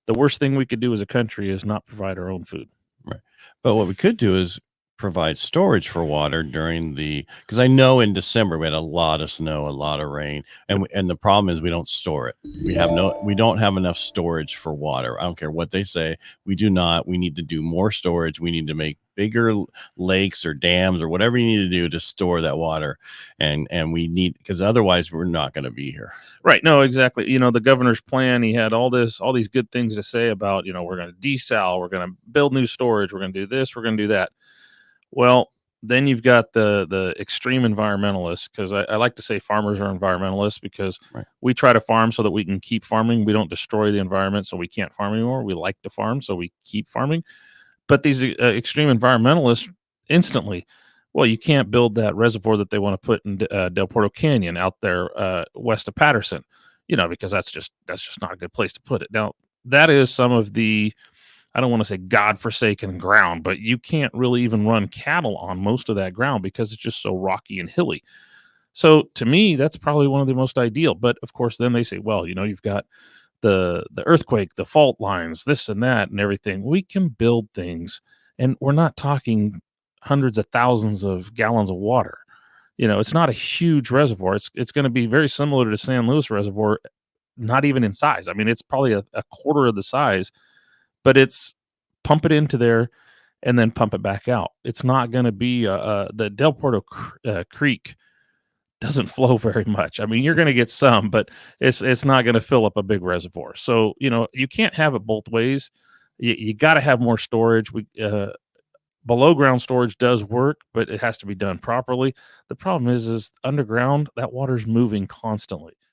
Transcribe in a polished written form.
the worst thing we could do as a country is not provide our own food. Right. But what we could do is provide storage for water during because I know in December we had a lot of snow, a lot of rain, and the problem is we don't store it. We don't have enough storage for water. I don't care what they say. We do not. We need to do more storage. We need to make bigger lakes or dams or whatever you need to do to store that water. And we need, because otherwise we're not going to be here. Right. No, exactly. The governor's plan, he had all these good things to say about, we're going to desal, we're going to build new storage, we're going to do this, we're going to do that. Well, then you've got the extreme environmentalists, because I like to say farmers are environmentalists because we try to farm so that we can keep farming. We don't destroy the environment so we can't farm anymore. We like to farm so we keep farming. But these extreme environmentalists instantly, well, you can't build that reservoir that they want to put in Del Porto Canyon out there west of Patterson, because that's just not a good place to put it. Now, that is some of the, I don't want to say godforsaken ground, but you can't really even run cattle on most of that ground because it's just so rocky and hilly. So to me, that's probably one of the most ideal. But of course, then they say, well, you've got the earthquake, the fault lines, this and that and everything. We can build things, and we're not talking hundreds of thousands of gallons of water. It's not a huge reservoir. It's going to be very similar to the San Luis Reservoir, not even in size. I mean, it's probably a quarter of the size, but it's pump it into there and then pump it back out. It's not going to be the Del Porto Creek doesn't flow very much. I mean, you're going to get some, but it's not going to fill up a big reservoir. So, you can't have it both ways. You got to have more storage. Below ground storage does work, but it has to be done properly. The problem is underground, that water's moving constantly.